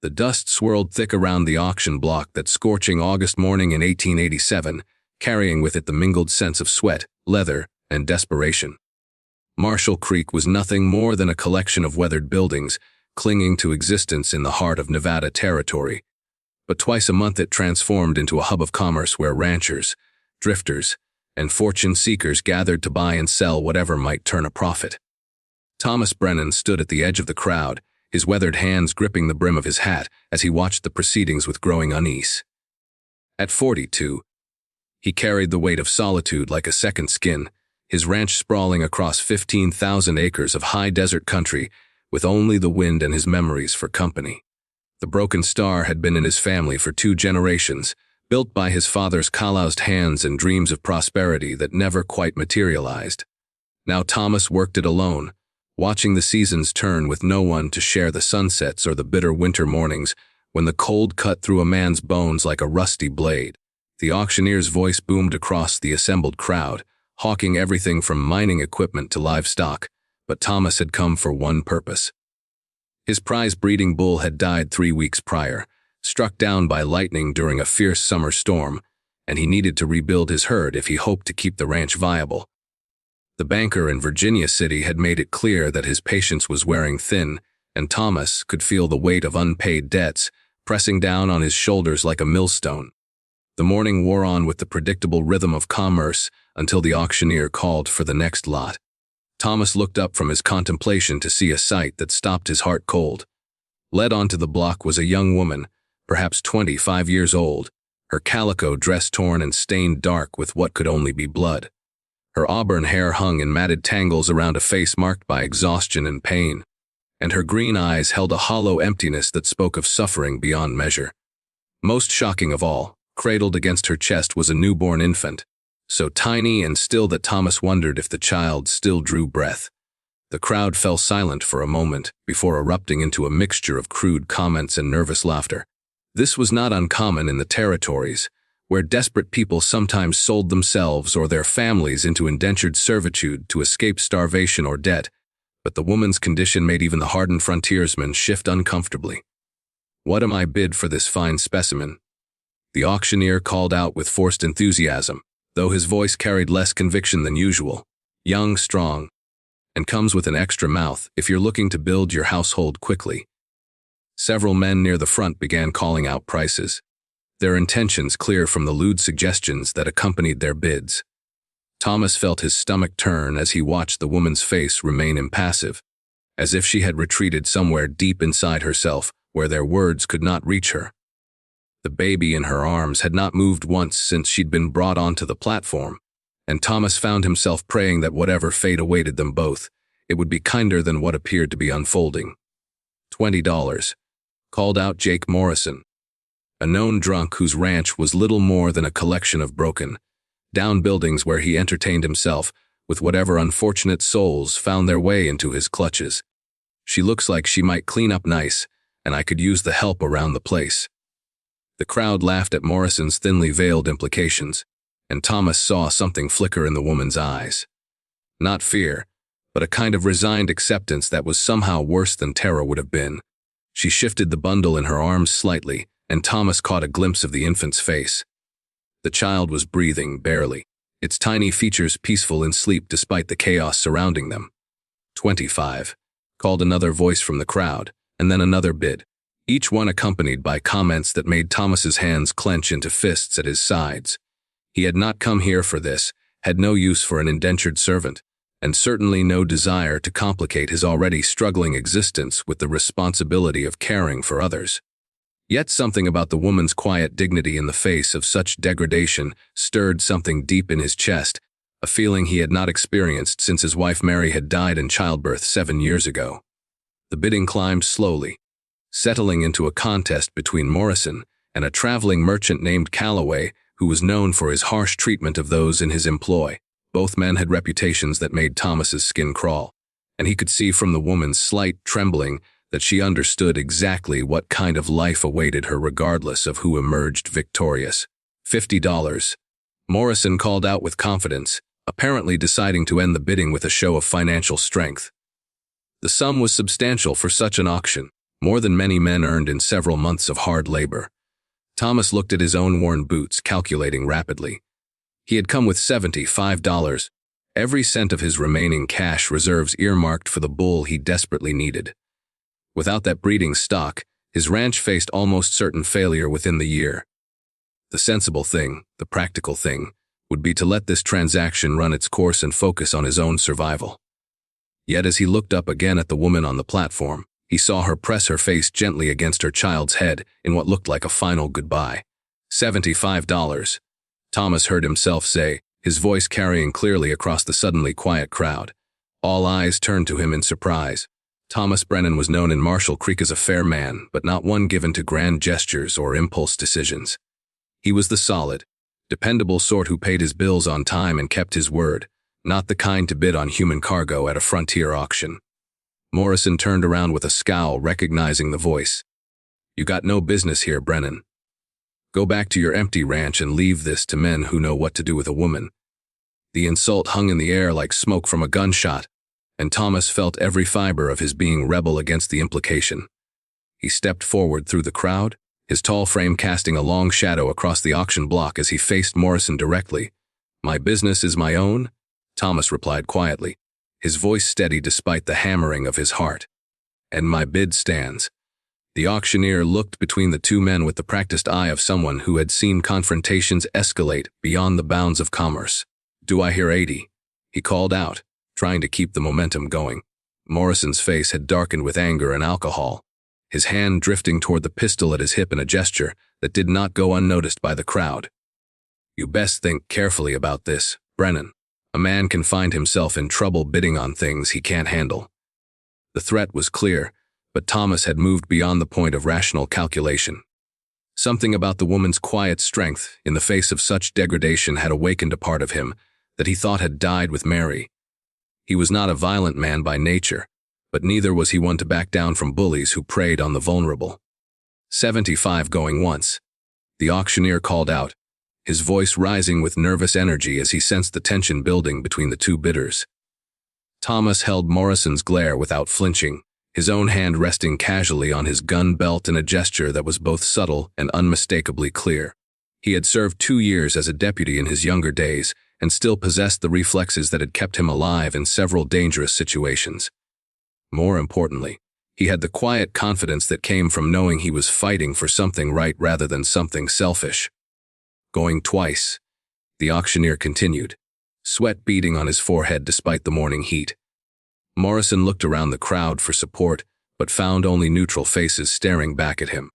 The dust swirled thick around the auction block that scorching August morning in 1887, carrying with it the mingled sense of sweat, leather, and desperation. Marshall Creek was nothing more than a collection of weathered buildings, clinging to existence in the heart of Nevada territory. But twice a month it transformed into a hub of commerce where ranchers, drifters, and fortune seekers gathered to buy and sell whatever might turn a profit. Thomas Brennan stood at the edge of the crowd, his weathered hands gripping the brim of his hat as he watched the proceedings with growing unease. At 42, he carried the weight of solitude like a second skin, his ranch sprawling across 15,000 acres of high desert country with only the wind and his memories for company. The broken star had been in his family for 2 generations, built by his father's calloused hands and dreams of prosperity that never quite materialized. Now Thomas worked it alone, watching the seasons turn with no one to share the sunsets or the bitter winter mornings when the cold cut through a man's bones like a rusty blade. The auctioneer's voice boomed across the assembled crowd, hawking everything from mining equipment to livestock, but Thomas had come for one purpose. His prize breeding bull had died 3 weeks prior, struck down by lightning during a fierce summer storm, and he needed to rebuild his herd if he hoped to keep the ranch viable. The banker in Virginia City had made it clear that his patience was wearing thin, and Thomas could feel the weight of unpaid debts pressing down on his shoulders like a millstone. The morning wore on with the predictable rhythm of commerce until the auctioneer called for the next lot. Thomas looked up from his contemplation to see a sight that stopped his heart cold. Led onto the block was a young woman, perhaps 25 years old, her calico dress torn and stained dark with what could only be blood. Her auburn hair hung in matted tangles around a face marked by exhaustion and pain, and her green eyes held a hollow emptiness that spoke of suffering beyond measure. Most shocking of all, cradled against her chest was a newborn infant, so tiny and still that Thomas wondered if the child still drew breath. The crowd fell silent for a moment before erupting into a mixture of crude comments and nervous laughter. This was not uncommon in the territories, where desperate people sometimes sold themselves or their families into indentured servitude to escape starvation or debt, but the woman's condition made even the hardened frontiersman shift uncomfortably. "What am I bid for this fine specimen?" The auctioneer called out with forced enthusiasm, though his voice carried less conviction than usual. "Young, strong, and comes with an extra mouth if you're looking to build your household quickly." Several men near the front began calling out prices, their intentions clear from the lewd suggestions that accompanied their bids. Thomas felt his stomach turn as he watched the woman's face remain impassive, as if she had retreated somewhere deep inside herself where their words could not reach her. The baby in her arms had not moved once since she'd been brought onto the platform, and Thomas found himself praying that whatever fate awaited them both, it would be kinder than what appeared to be unfolding. $20, called out Jake Morrison, a known drunk whose ranch was little more than a collection of broken down buildings where he entertained himself with whatever unfortunate souls found their way into his clutches. "She looks like she might clean up nice, and I could use the help around the place." The crowd laughed at Morrison's thinly veiled implications, and Thomas saw something flicker in the woman's eyes. Not fear, but a kind of resigned acceptance that was somehow worse than terror would have been. She shifted the bundle in her arms slightly, and Thomas caught a glimpse of the infant's face. The child was breathing, barely, its tiny features peaceful in sleep despite the chaos surrounding them. "25, called another voice from the crowd, and then another bid, each one accompanied by comments that made Thomas's hands clench into fists at his sides. He had not come here for this, had no use for an indentured servant, and certainly no desire to complicate his already struggling existence with the responsibility of caring for others. Yet something about the woman's quiet dignity in the face of such degradation stirred something deep in his chest, a feeling he had not experienced since his wife Mary had died in childbirth 7 years ago. The bidding climbed slowly, settling into a contest between Morrison and a traveling merchant named Calloway, who was known for his harsh treatment of those in his employ. Both men had reputations that made Thomas's skin crawl, and he could see from the woman's slight trembling that she understood exactly what kind of life awaited her regardless of who emerged victorious. $50. Morrison called out with confidence, apparently deciding to end the bidding with a show of financial strength. The sum was substantial for such an auction, more than many men earned in several months of hard labor. Thomas looked at his own worn boots, calculating rapidly. He had come with $75, every cent of his remaining cash reserves earmarked for the bull he desperately needed. Without that breeding stock, his ranch faced almost certain failure within the year. The sensible thing, the practical thing, would be to let this transaction run its course and focus on his own survival. Yet as he looked up again at the woman on the platform, he saw her press her face gently against her child's head in what looked like a final goodbye. $75. Thomas heard himself say, his voice carrying clearly across the suddenly quiet crowd. All eyes turned to him in surprise. Thomas Brennan was known in Marshall Creek as a fair man, but not one given to grand gestures or impulse decisions. He was the solid, dependable sort who paid his bills on time and kept his word, not the kind to bid on human cargo at a frontier auction. Morrison turned around with a scowl, recognizing the voice. "You got no business here, Brennan. Go back to your empty ranch and leave this to men who know what to do with a woman." The insult hung in the air like smoke from a gunshot, and Thomas felt every fiber of his being rebel against the implication. He stepped forward through the crowd, his tall frame casting a long shadow across the auction block as he faced Morrison directly. "My business is my own," Thomas replied quietly, his voice steady despite the hammering of his heart. "And my bid stands." The auctioneer looked between the two men with the practiced eye of someone who had seen confrontations escalate beyond the bounds of commerce. "Do I hear 80? He called out, trying to keep the momentum going. Morrison's face had darkened with anger and alcohol, his hand drifting toward the pistol at his hip in a gesture that did not go unnoticed by the crowd. "You best think carefully about this, Brennan. A man can find himself in trouble bidding on things he can't handle." The threat was clear, but Thomas had moved beyond the point of rational calculation. Something about the woman's quiet strength in the face of such degradation had awakened a part of him that he thought had died with Mary. He was not a violent man by nature, but neither was he one to back down from bullies who preyed on the vulnerable. 75 going once. The auctioneer called out, his voice rising with nervous energy as he sensed the tension building between the two bidders. Thomas held Morrison's glare without flinching, his own hand resting casually on his gun belt in a gesture that was both subtle and unmistakably clear. He had served 2 years as a deputy in his younger days and still possessed the reflexes that had kept him alive in several dangerous situations. More importantly, he had the quiet confidence that came from knowing he was fighting for something right rather than something selfish. "Going twice," the auctioneer continued, sweat beading on his forehead despite the morning heat. Morrison looked around the crowd for support, but found only neutral faces staring back at him.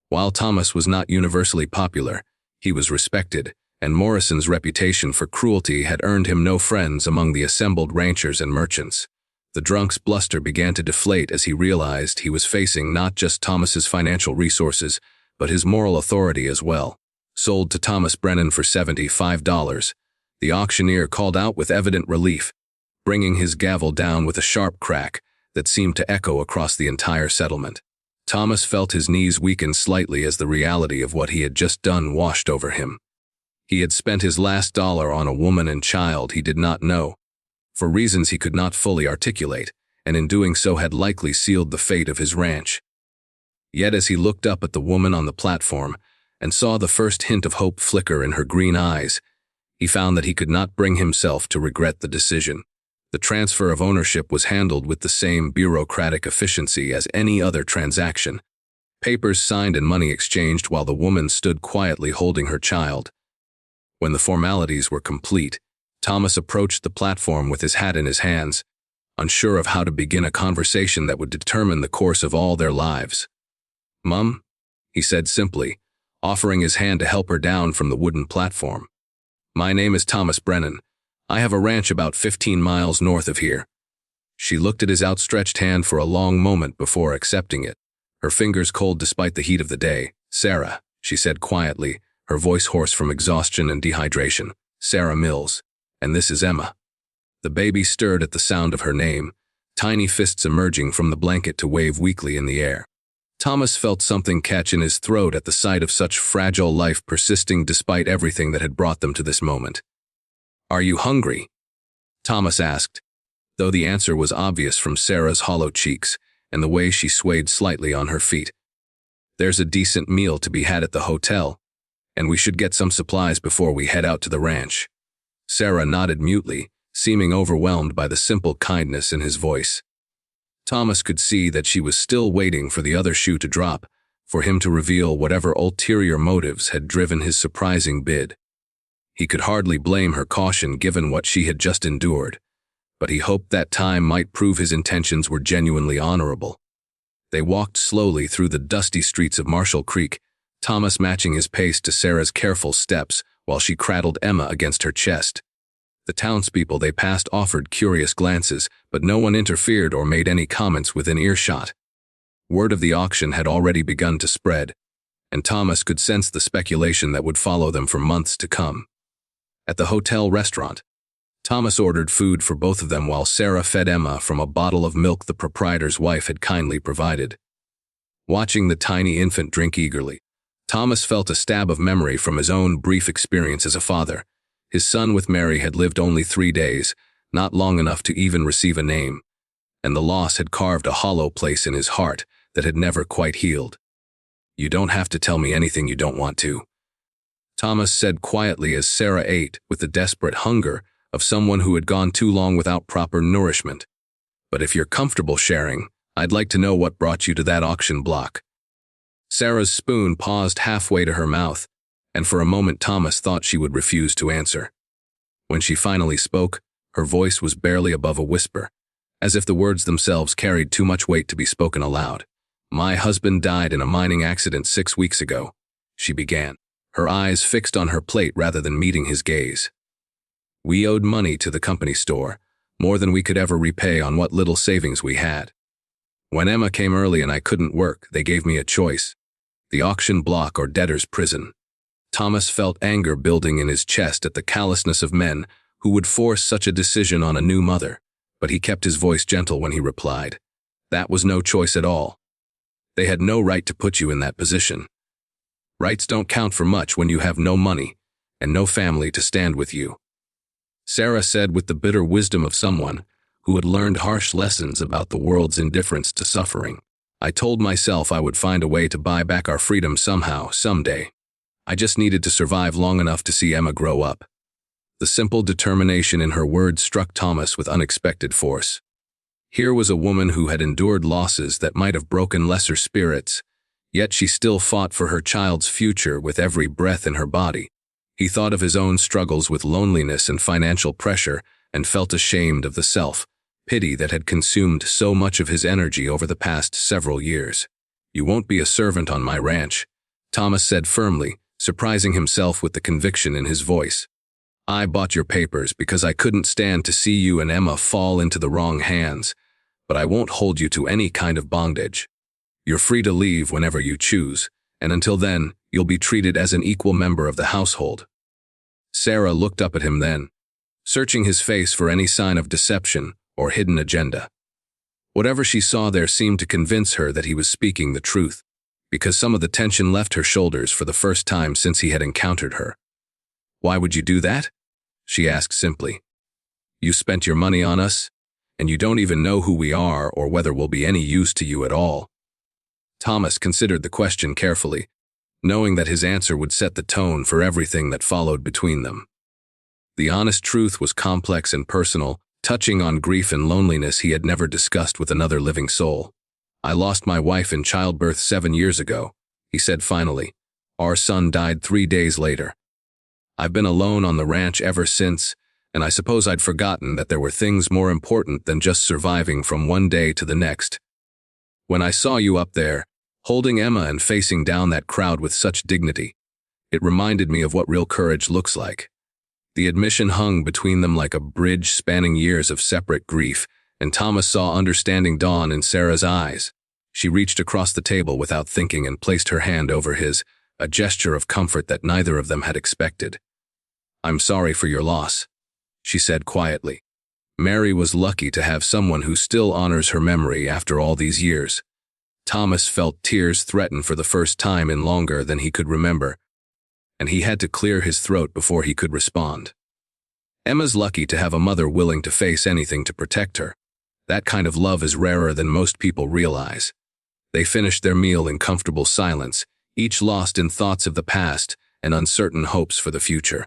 While Thomas was not universally popular, he was respected, and Morrison's reputation for cruelty had earned him no friends among the assembled ranchers and merchants. The drunk's bluster began to deflate as he realized he was facing not just Thomas's financial resources, but his moral authority as well. "Sold to Thomas Brennan for $75, the auctioneer called out with evident relief, bringing his gavel down with a sharp crack that seemed to echo across the entire settlement. Thomas felt his knees weaken slightly as the reality of what he had just done washed over him. He had spent his last dollar on a woman and child he did not know, for reasons he could not fully articulate, and in doing so had likely sealed the fate of his ranch. Yet as he looked up at the woman on the platform and saw the first hint of hope flicker in her green eyes, he found that he could not bring himself to regret the decision. The transfer of ownership was handled with the same bureaucratic efficiency as any other transaction. Papers signed and money exchanged while the woman stood quietly holding her child. When the formalities were complete, Thomas approached the platform with his hat in his hands, unsure of how to begin a conversation that would determine the course of all their lives. "Mum," he said simply, offering his hand to help her down from the wooden platform. "My name is Thomas Brennan. I have a ranch about 15 miles north of here." She looked at his outstretched hand for a long moment before accepting it, her fingers cold despite the heat of the day. "Sarah," she said quietly, her voice hoarse from exhaustion and dehydration. "Sarah Mills. And this is Emma." The baby stirred at the sound of her name, tiny fists emerging from the blanket to wave weakly in the air. Thomas felt something catch in his throat at the sight of such fragile life persisting despite everything that had brought them to this moment. "Are you hungry?" Thomas asked, though the answer was obvious from Sarah's hollow cheeks and the way she swayed slightly on her feet. "There's a decent meal to be had at the hotel, and we should get some supplies before we head out to the ranch." Sarah nodded mutely, seeming overwhelmed by the simple kindness in his voice. Thomas could see that she was still waiting for the other shoe to drop, for him to reveal whatever ulterior motives had driven his surprising bid. He could hardly blame her caution given what she had just endured, but he hoped that time might prove his intentions were genuinely honorable. They walked slowly through the dusty streets of Marshall Creek, Thomas matching his pace to Sarah's careful steps while she cradled Emma against her chest. The townspeople they passed offered curious glances, but no one interfered or made any comments within earshot. Word of the auction had already begun to spread, and Thomas could sense the speculation that would follow them for months to come. At the hotel restaurant, Thomas ordered food for both of them while Sarah fed Emma from a bottle of milk the proprietor's wife had kindly provided. Watching the tiny infant drink eagerly, Thomas felt a stab of memory from his own brief experience as a father. His son with Mary had lived only 3 days, not long enough to even receive a name, and the loss had carved a hollow place in his heart that had never quite healed. "You don't have to tell me anything you don't want to," Thomas said quietly as Sarah ate with the desperate hunger of someone who had gone too long without proper nourishment. "But if you're comfortable sharing, I'd like to know what brought you to that auction block." Sarah's spoon paused halfway to her mouth, and for a moment Thomas thought she would refuse to answer. When she finally spoke, her voice was barely above a whisper, as if the words themselves carried too much weight to be spoken aloud. "My husband died in a mining accident 6 weeks ago," she began, her eyes fixed on her plate rather than meeting his gaze. "We owed money to the company store, more than we could ever repay on what little savings we had. When Emma came early and I couldn't work, they gave me a choice: the auction block or debtor's prison." Thomas felt anger building in his chest at the callousness of men who would force such a decision on a new mother, but he kept his voice gentle when he replied, "That was no choice at all. They had no right to put you in that position. Rights don't count for much when you have no money and no family to stand with you," Sarah said with the bitter wisdom of someone who had learned harsh lessons about the world's indifference to suffering. "I told myself I would find a way to buy back our freedom somehow, someday. I just needed to survive long enough to see Emma grow up." The simple determination in her words struck Thomas with unexpected force. Here was a woman who had endured losses that might have broken lesser spirits, yet she still fought for her child's future with every breath in her body. He thought of his own struggles with loneliness and financial pressure and felt ashamed of the self-pity that had consumed so much of his energy over the past several years. "You won't be a servant on my ranch," Thomas said firmly, surprising himself with the conviction in his voice. "I bought your papers because I couldn't stand to see you and Emma fall into the wrong hands, but I won't hold you to any kind of bondage. You're free to leave whenever you choose, and until then, you'll be treated as an equal member of the household." Sarah looked up at him then, searching his face for any sign of deception or hidden agenda. Whatever she saw there seemed to convince her that he was speaking the truth, because some of the tension left her shoulders for the first time since he had encountered her. "Why would you do that?" she asked simply. "You spent your money on us, and you don't even know who we are or whether we'll be any use to you at all." Thomas considered the question carefully, knowing that his answer would set the tone for everything that followed between them. The honest truth was complex and personal, touching on grief and loneliness he had never discussed with another living soul. "I lost my wife in childbirth 7 years ago," he said finally. "Our son died 3 days later. I've been alone on the ranch ever since, and I suppose I'd forgotten that there were things more important than just surviving from one day to the next. When I saw you up there, holding Emma and facing down that crowd with such dignity, it reminded me of what real courage looks like." The admission hung between them like a bridge spanning years of separate grief, and Thomas saw understanding dawn in Sarah's eyes. She reached across the table without thinking and placed her hand over his, a gesture of comfort that neither of them had expected. "I'm sorry for your loss," she said quietly. Mary was lucky to have someone who still honors her memory after all these years. Thomas felt tears threaten for the first time in longer than he could remember, and he had to clear his throat before he could respond. "Emma's lucky to have a mother willing to face anything to protect her," That kind of love is rarer than most people realize. They finished their meal in comfortable silence, each lost in thoughts of the past and uncertain hopes for the future.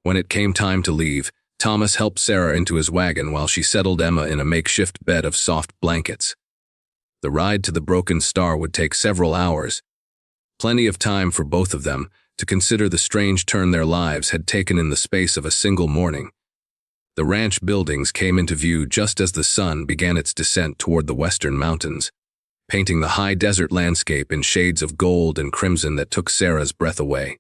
When it came time to leave, Thomas helped Sarah into his wagon while she settled Emma in a makeshift bed of soft blankets. The ride to the Broken Star would take several hours, plenty of time for both of them to consider the strange turn their lives had taken in the space of a single morning. The ranch buildings came into view just as the sun began its descent toward the western mountains, painting the high desert landscape in shades of gold and crimson that took Sarah's breath away.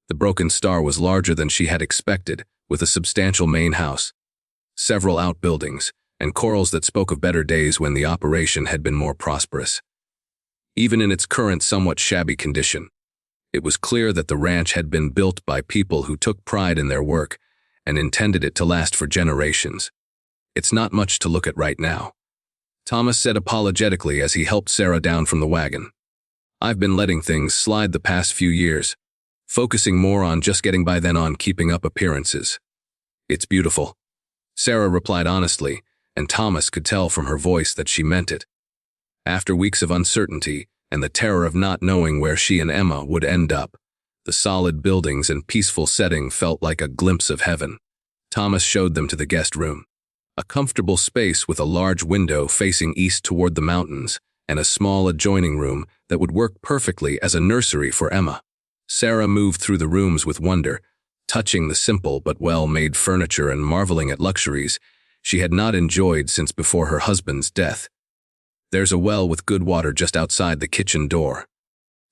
The Broken Star was larger than she had expected, with a substantial main house, several outbuildings, and corrals that spoke of better days when the operation had been more prosperous. Even in its current somewhat shabby condition, it was clear that the ranch had been built by people who took pride in their work and intended it to last for generations. It's not much to look at right now, Thomas said apologetically as he helped Sarah down from the wagon. I've been letting things slide the past few years, focusing more on just getting by than on keeping up appearances. It's beautiful, Sarah replied honestly, and Thomas could tell from her voice that she meant it. After weeks of uncertainty and the terror of not knowing where she and Emma would end up, the solid buildings and peaceful setting felt like a glimpse of heaven. Thomas showed them to the guest room, a comfortable space with a large window facing east toward the mountains and a small adjoining room that would work perfectly as a nursery for Emma. Sarah moved through the rooms with wonder, touching the simple but well-made furniture and marveling at luxuries she had not enjoyed since before her husband's death. There's a well with good water just outside the kitchen door,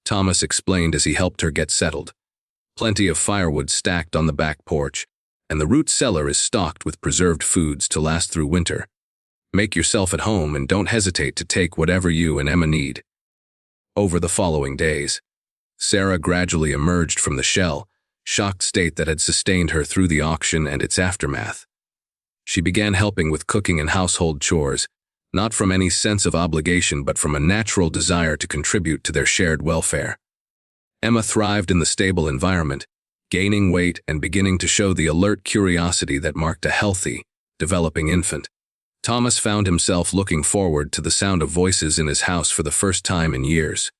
Thomas explained as he helped her get settled. Plenty of firewood stacked on the back porch, and the root cellar is stocked with preserved foods to last through winter. Make yourself at home and don't hesitate to take whatever you and Emma need. Over the following days, Sarah gradually emerged from the shell, shocked state that had sustained her through the auction and its aftermath. She began helping with cooking and household chores, not from any sense of obligation but from a natural desire to contribute to their shared welfare. Emma thrived in the stable environment, gaining weight and beginning to show the alert curiosity that marked a healthy, developing infant. Thomas found himself looking forward to the sound of voices in his house for the first time in years.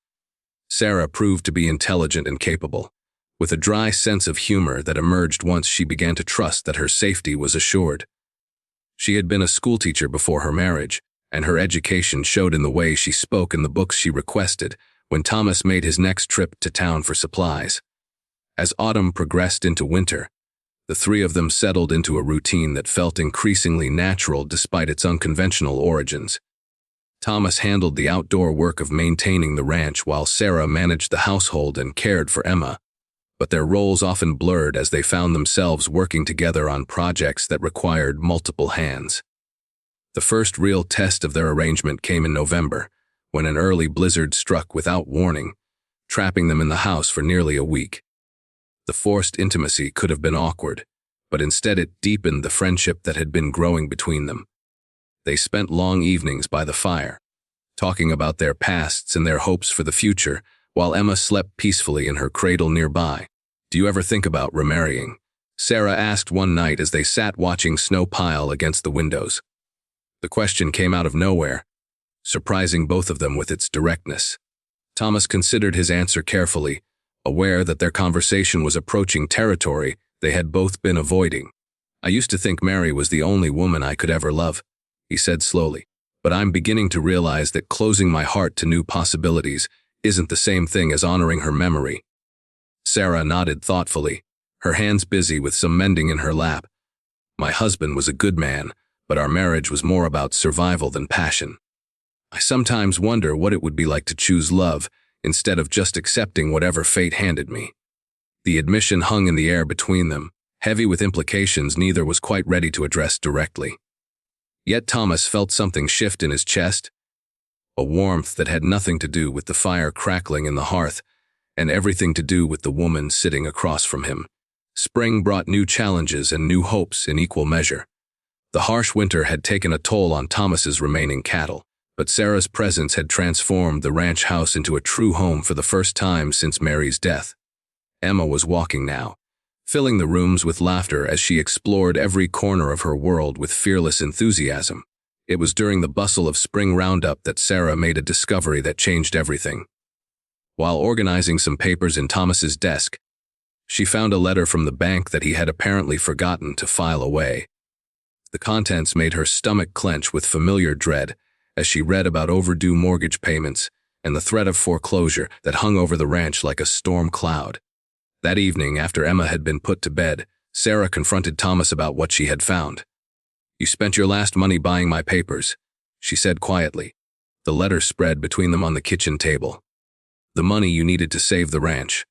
Sarah proved to be intelligent and capable, with a dry sense of humor that emerged once she began to trust that her safety was assured. She had been a schoolteacher before her marriage, and her education showed in the way she spoke and the books she requested when Thomas made his next trip to town for supplies. As autumn progressed into winter, the three of them settled into a routine that felt increasingly natural despite its unconventional origins. Thomas handled the outdoor work of maintaining the ranch while Sarah managed the household and cared for Emma, but their roles often blurred as they found themselves working together on projects that required multiple hands. The first real test of their arrangement came in November, when an early blizzard struck without warning, trapping them in the house for nearly a week. The forced intimacy could have been awkward, but instead it deepened the friendship that had been growing between them. They spent long evenings by the fire, talking about their pasts and their hopes for the future, while Emma slept peacefully in her cradle nearby. "Do you ever think about remarrying?" Sarah asked one night as they sat watching snow pile against the windows. The question came out of nowhere, surprising both of them with its directness. Thomas considered his answer carefully, aware that their conversation was approaching territory they had both been avoiding. "I used to think Mary was the only woman I could ever love," he said slowly, "but I'm beginning to realize that closing my heart to new possibilities isn't the same thing as honoring her memory." Sarah nodded thoughtfully, her hands busy with some mending in her lap. "My husband was a good man, but our marriage was more about survival than passion. I sometimes wonder what it would be like to choose love instead of just accepting whatever fate handed me." The admission hung in the air between them, heavy with implications neither was quite ready to address directly. Yet Thomas felt something shift in his chest, a warmth that had nothing to do with the fire crackling in the hearth, and everything to do with the woman sitting across from him. Spring brought new challenges and new hopes in equal measure. The harsh winter had taken a toll on Thomas's remaining cattle, but Sarah's presence had transformed the ranch house into a true home for the first time since Mary's death. Emma was walking now, filling the rooms with laughter as she explored every corner of her world with fearless enthusiasm. It was during the bustle of spring roundup that Sarah made a discovery that changed everything. While organizing some papers in Thomas's desk, she found a letter from the bank that he had apparently forgotten to file away. The contents made her stomach clench with familiar dread as she read about overdue mortgage payments and the threat of foreclosure that hung over the ranch like a storm cloud. That evening, after Emma had been put to bed, Sarah confronted Thomas about what she had found. "You spent your last money buying my papers," she said quietly. The letter spread between them on the kitchen table. "The money you needed to save the ranch."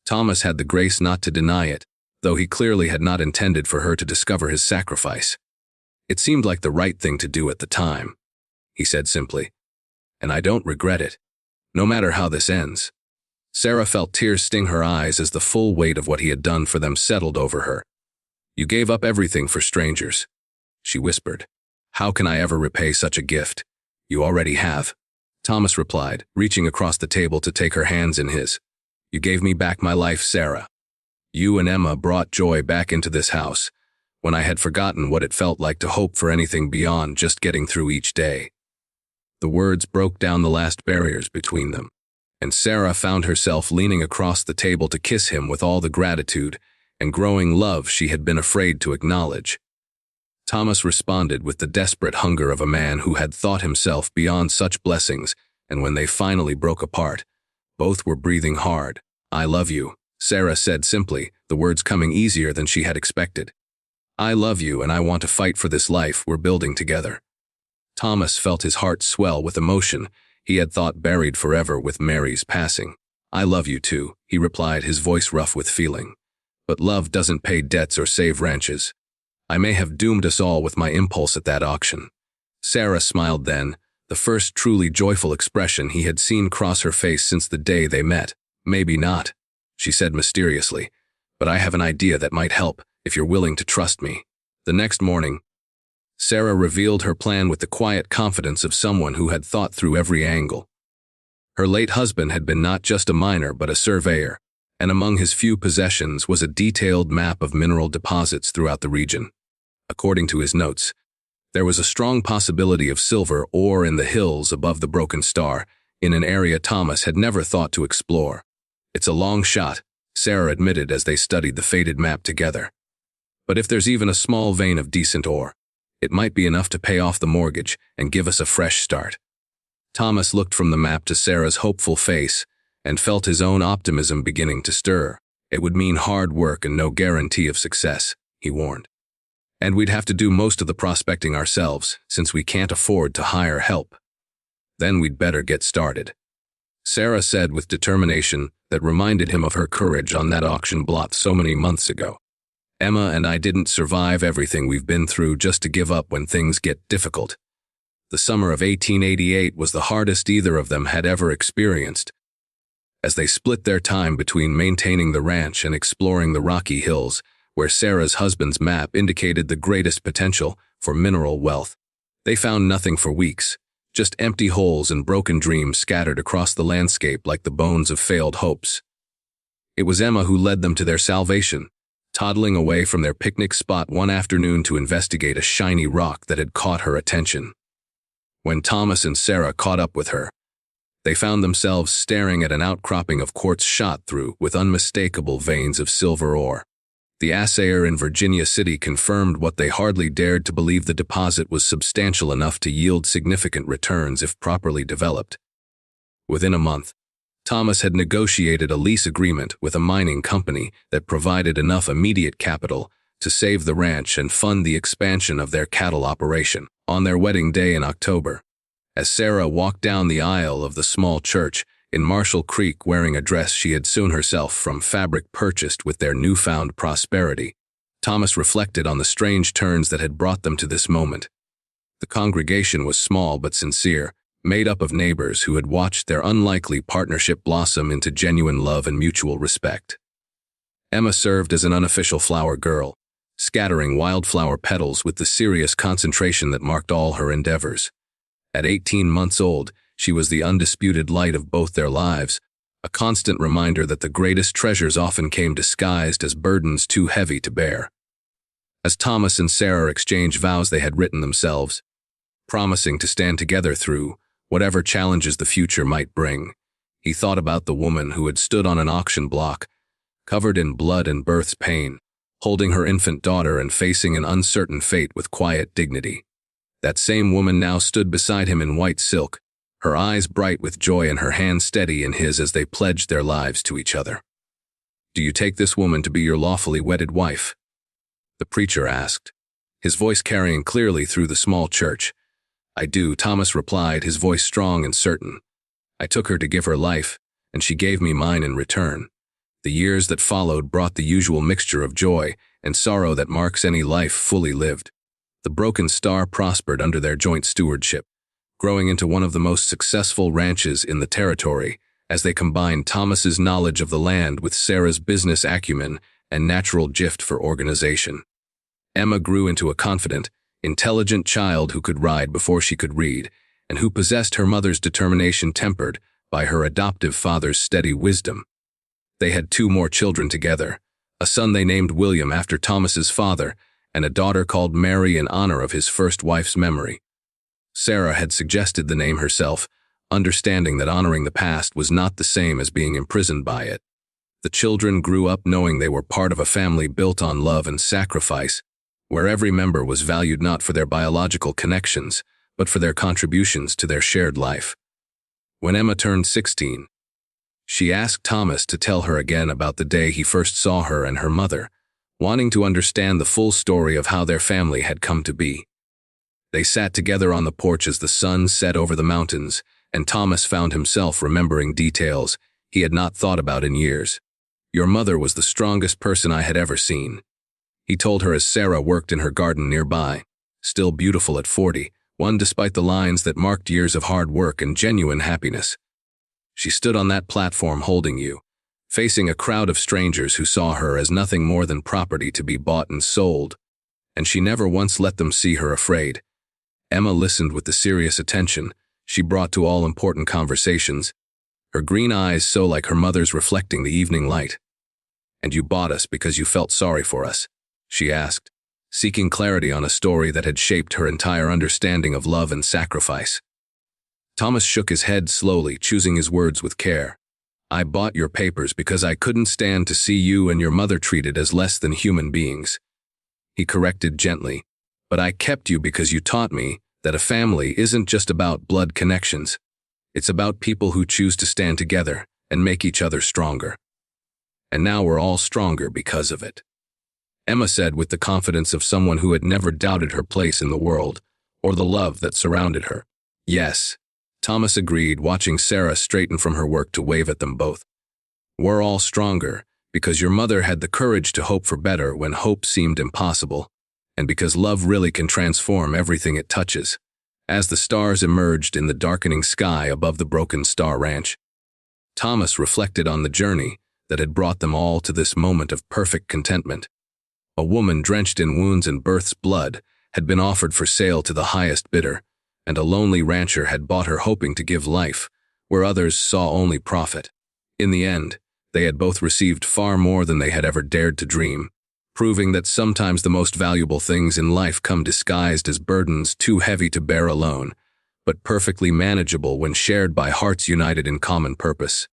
Thomas had the grace not to deny it, though he clearly had not intended for her to discover his sacrifice. "It seemed like the right thing to do at the time," he said simply. "And I don't regret it, no matter how this ends." Sarah felt tears sting her eyes as the full weight of what he had done for them settled over her. "You gave up everything for strangers," she whispered. "How can I ever repay such a gift?" "You already have," Thomas replied, reaching across the table to take her hands in his. "You gave me back my life, Sarah. You and Emma brought joy back into this house, when I had forgotten what it felt like to hope for anything beyond just getting through each day." The words broke down the last barriers between them, and Sarah found herself leaning across the table to kiss him with all the gratitude and growing love she had been afraid to acknowledge. Thomas responded with the desperate hunger of a man who had thought himself beyond such blessings, and when they finally broke apart, both were breathing hard. "I love you," Sarah said simply, the words coming easier than she had expected. "I love you, and I want to fight for this life we're building together." Thomas felt his heart swell with emotion he had thought buried forever with Mary's passing. "I love you too," he replied, his voice rough with feeling. "But love doesn't pay debts or save ranches. I may have doomed us all with my impulse at that auction." Sarah smiled then, the first truly joyful expression he had seen cross her face since the day they met. "Maybe not," she said mysteriously, "but I have an idea that might help if you're willing to trust me." The next morning, Sarah revealed her plan with the quiet confidence of someone who had thought through every angle. Her late husband had been not just a miner but a surveyor, and among his few possessions was a detailed map of mineral deposits throughout the region. According to his notes, there was a strong possibility of silver ore in the hills above the Broken Star, in an area Thomas had never thought to explore. "It's a long shot," Sarah admitted as they studied the faded map together. "But if there's even a small vein of decent ore, it might be enough to pay off the mortgage and give us a fresh start." Thomas looked from the map to Sarah's hopeful face and felt his own optimism beginning to stir. "It would mean hard work and no guarantee of success," he warned. "And we'd have to do most of the prospecting ourselves, since we can't afford to hire help." "Then we'd better get started," Sarah said with determination that reminded him of her courage on that auction block so many months ago. "Emma and I didn't survive everything we've been through just to give up when things get difficult. The summer of 1888 was the hardest either of them had ever experienced. As they split their time between maintaining the ranch and exploring the rocky hills, where Sarah's husband's map indicated the greatest potential for mineral wealth, they found nothing for weeks, just empty holes and broken dreams scattered across the landscape like the bones of failed hopes. It was Emma who led them to their salvation, toddling away from their picnic spot one afternoon to investigate a shiny rock that had caught her attention. When Thomas and Sarah caught up with her, they found themselves staring at an outcropping of quartz shot through with unmistakable veins of silver ore. The assayer in Virginia City confirmed what they hardly dared to believe: the deposit was substantial enough to yield significant returns if properly developed. Within a month, Thomas had negotiated a lease agreement with a mining company that provided enough immediate capital to save the ranch and fund the expansion of their cattle operation. On their wedding day in October, as Sarah walked down the aisle of the small church in Marshall Creek wearing a dress she had sewn herself from fabric purchased with their newfound prosperity, Thomas reflected on the strange turns that had brought them to this moment. The congregation was small but sincere, made up of neighbors who had watched their unlikely partnership blossom into genuine love and mutual respect. Emma served as an unofficial flower girl, scattering wildflower petals with the serious concentration that marked all her endeavors. At 18 months old, she was the undisputed light of both their lives, a constant reminder that the greatest treasures often came disguised as burdens too heavy to bear. As Thomas and Sarah exchanged vows they had written themselves, promising to stand together through whatever challenges the future might bring. He thought about the woman who had stood on an auction block, covered in blood and birth's pain, holding her infant daughter and facing an uncertain fate with quiet dignity. That same woman now stood beside him in white silk, her eyes bright with joy and her hand steady in his as they pledged their lives to each other. "Do you take this woman to be your lawfully wedded wife?" the preacher asked, his voice carrying clearly through the small church. "I do," Thomas replied, his voice strong and certain. "I took her to give her life, and she gave me mine in return." The years that followed brought the usual mixture of joy and sorrow that marks any life fully lived. The Broken Star prospered under their joint stewardship, growing into one of the most successful ranches in the territory as they combined Thomas's knowledge of the land with Sarah's business acumen and natural gift for organization. Emma grew into a confident, intelligent child who could ride before she could read, and who possessed her mother's determination tempered by her adoptive father's steady wisdom. They had 2 more children together, a son they named William after Thomas's father, and a daughter called Mary in honor of his first wife's memory. Sarah had suggested the name herself, understanding that honoring the past was not the same as being imprisoned by it. The children grew up knowing they were part of a family built on love and sacrifice, where every member was valued not for their biological connections, but for their contributions to their shared life. When Emma turned 16, she asked Thomas to tell her again about the day he first saw her and her mother, wanting to understand the full story of how their family had come to be. They sat together on the porch as the sun set over the mountains, and Thomas found himself remembering details he had not thought about in years. "Your mother was the strongest person I had ever seen," he told her as Sarah worked in her garden nearby, still beautiful at 40, one despite the lines that marked years of hard work and genuine happiness. "She stood on that platform holding you, facing a crowd of strangers who saw her as nothing more than property to be bought and sold, and she never once let them see her afraid." Emma listened with the serious attention she brought to all important conversations, her green eyes so like her mother's reflecting the evening light. "And you bought us because you felt sorry for us?" she asked, seeking clarity on a story that had shaped her entire understanding of love and sacrifice. Thomas shook his head slowly, choosing his words with care. "I bought your papers because I couldn't stand to see you and your mother treated as less than human beings," he corrected gently. "But I kept you because you taught me that a family isn't just about blood connections. It's about people who choose to stand together and make each other stronger. And now we're all stronger because of it," Emma said with the confidence of someone who had never doubted her place in the world or the love that surrounded her. "Yes," Thomas agreed, watching Sarah straighten from her work to wave at them both. "We're all stronger because your mother had the courage to hope for better when hope seemed impossible, and because love really can transform everything it touches." As the stars emerged in the darkening sky above the Broken Star Ranch, Thomas reflected on the journey that had brought them all to this moment of perfect contentment. A woman drenched in wounds and birth's blood had been offered for sale to the highest bidder, and a lonely rancher had bought her hoping to give life, where others saw only profit. In the end, they had both received far more than they had ever dared to dream, proving that sometimes the most valuable things in life come disguised as burdens too heavy to bear alone, but perfectly manageable when shared by hearts united in common purpose.